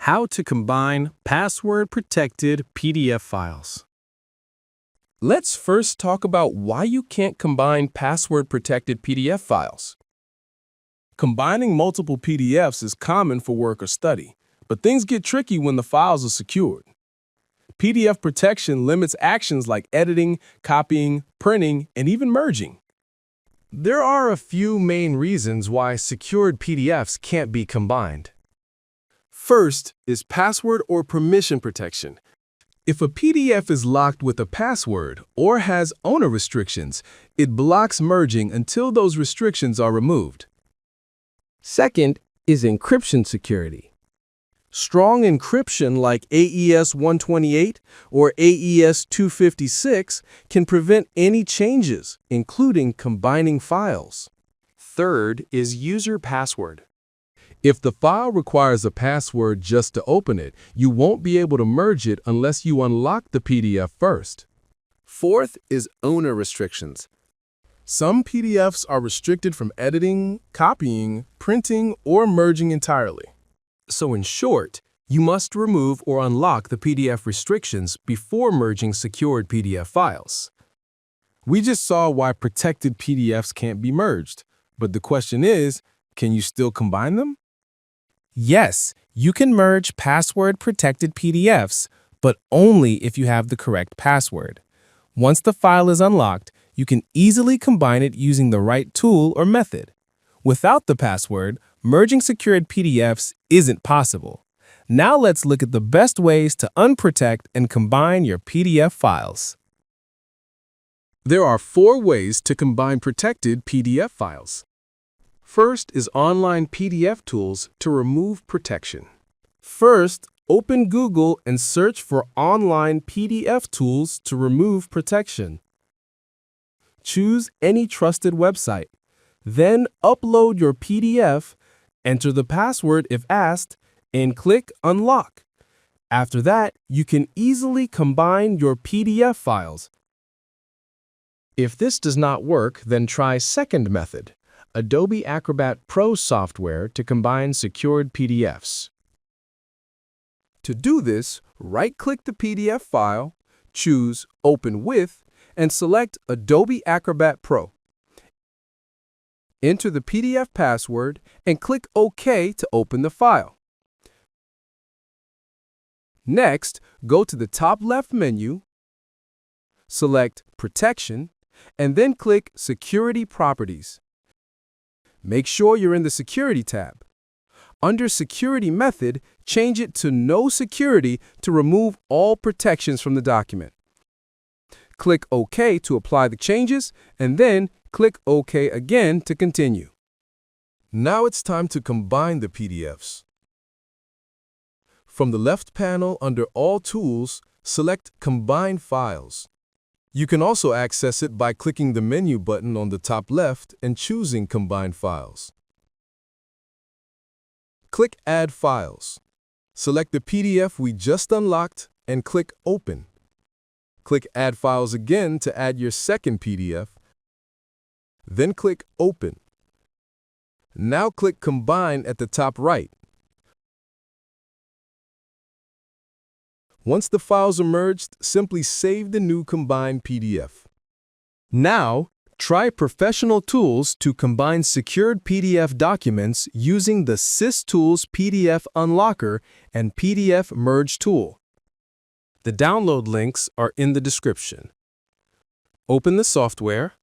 How to combine password-protected PDF files. Let's first talk about why you can't combine password-protected PDF files. Combining multiple PDFs is common for work or study, but things get tricky when the files are secured. PDF protection limits actions like editing, copying, printing, and even merging. There are a few main reasons why secured PDFs can't be combined. First is password or permission protection. If a PDF is locked with a password or has owner restrictions, it blocks merging until those restrictions are removed. Second is encryption security. Strong encryption like AES 128 or AES 256 can prevent any changes, including combining files. Third is user password. If the file requires a password just to open it, you won't be able to merge it unless you unlock the PDF first. Fourth is owner restrictions. Some PDFs are restricted from editing, copying, printing, or merging entirely. So in short, you must remove or unlock the PDF restrictions before merging secured PDF files. We just saw why protected PDFs can't be merged, but the question is, can you still combine them? Yes, you can merge password-protected PDFs, but only if you have the correct password. Once the file is unlocked, you can easily combine it using the right tool or method. Without the password, merging secured PDFs isn't possible. Now let's look at the best ways to unprotect and combine your PDF files. There are 4 ways to combine protected PDF files. First is online PDF tools to remove protection. First, open Google and search for online PDF tools to remove protection. Choose any trusted website. Then upload your PDF, enter the password if asked, and click Unlock. After that, you can easily combine your PDF files. If this does not work, then try second method, Adobe Acrobat Pro software to combine secured PDFs. To do this, right-click the PDF file, choose Open With, and select Adobe Acrobat Pro. Enter the PDF password and click OK to open the file. Next, go to the top left menu, select Protection, and then click Security Properties. Make sure you're in the Security tab. Under Security Method, change it to No Security to remove all protections from the document. Click OK to apply the changes, and then click OK again to continue. Now it's time to combine the PDFs. From the left panel under All Tools, select Combine Files. You can also access it by clicking the menu button on the top left and choosing Combine Files. Click Add Files. Select the PDF we just unlocked and click Open. Click Add Files again to add your second PDF. Then click Open. Now click Combine at the top right. Once the files are merged, simply save the new combined PDF. Now, try professional tools to combine secured PDF documents using the SysTools PDF Unlocker and PDF Merge tool. The download links are in the description. Open the software.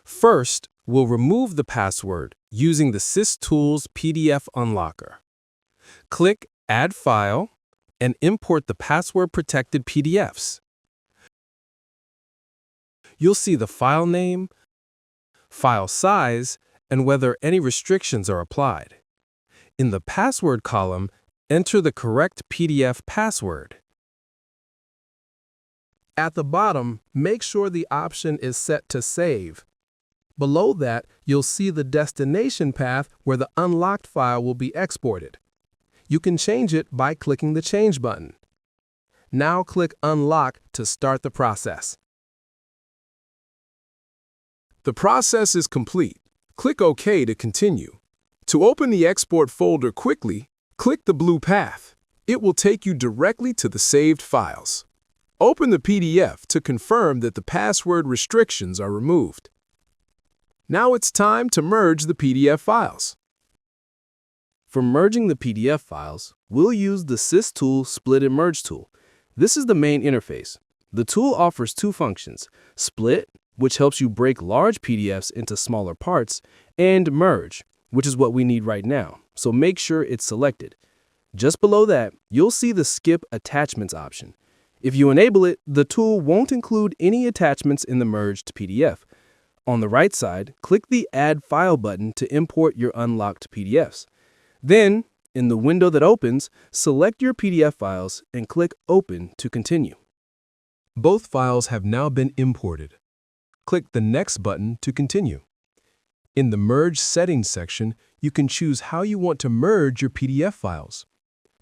First, we'll remove the password using the SysTools PDF Unlocker. Click Add File and import the password-protected PDFs. You'll see the file name, file size, and whether any restrictions are applied. In the password column, enter the correct PDF password. At the bottom, make sure the option is set to Save. Below that, you'll see the destination path where the unlocked file will be exported. You can change it by clicking the Change button. Now click Unlock to start the process. The process is complete. Click OK to continue. To open the export folder quickly, click the blue path. It will take you directly to the saved files. Open the PDF to confirm that the password restrictions are removed. Now it's time to merge the PDF files. For merging the PDF files, we'll use the SysTools Split and Merge tool. This is the main interface. The tool offers two functions: Split, which helps you break large PDFs into smaller parts, and Merge, which is what we need right now, so make sure it's selected. Just below that, you'll see the Skip Attachments option. If you enable it, the tool won't include any attachments in the merged PDF. On the right side, click the Add File button to import your unlocked PDFs. Then, in the window that opens, select your PDF files and click Open to continue. Both files have now been imported. Click the Next button to continue. In the Merge Settings section, you can choose how you want to merge your PDF files.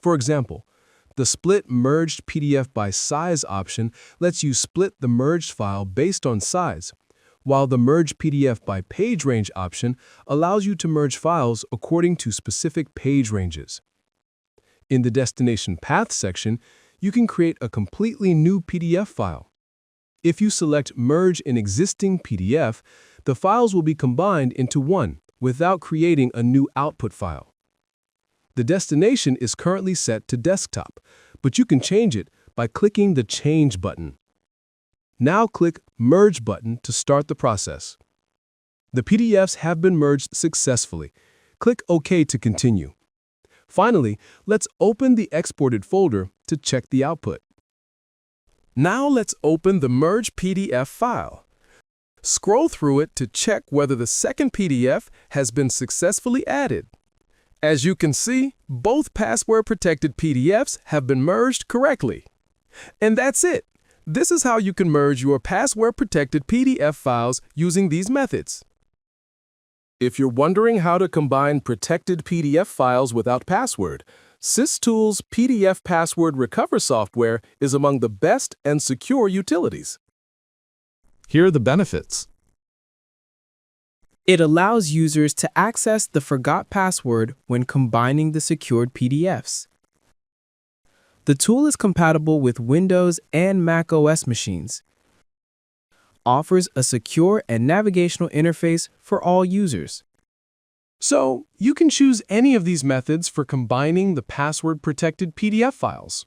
For example, the Split Merged PDF by Size option lets you split the merged file based on size, while the Merge PDF by Page Range option allows you to merge files according to specific page ranges. In the Destination Path section, you can create a completely new PDF file. If you select Merge an existing PDF, the files will be combined into one without creating a new output file. The destination is currently set to desktop, but you can change it by clicking the Change button. Now click Merge button to start the process. The PDFs have been merged successfully. Click OK to continue. Finally, let's open the exported folder to check the output. Now let's open the Merge PDF file. Scroll through it to check whether the second PDF has been successfully added. As you can see, both password-protected PDFs have been merged correctly. And that's it. This is how you can merge your password-protected PDF files using these methods. If you're wondering how to combine protected PDF files without password, SysTools PDF Password Recover software is among the best and secure utilities. Here are the benefits. It allows users to access the forgot password when combining the secured PDFs. The tool is compatible with Windows and Mac OS machines. Offers a secure and navigational interface for all users. So, you can choose any of these methods for combining the password-protected PDF files.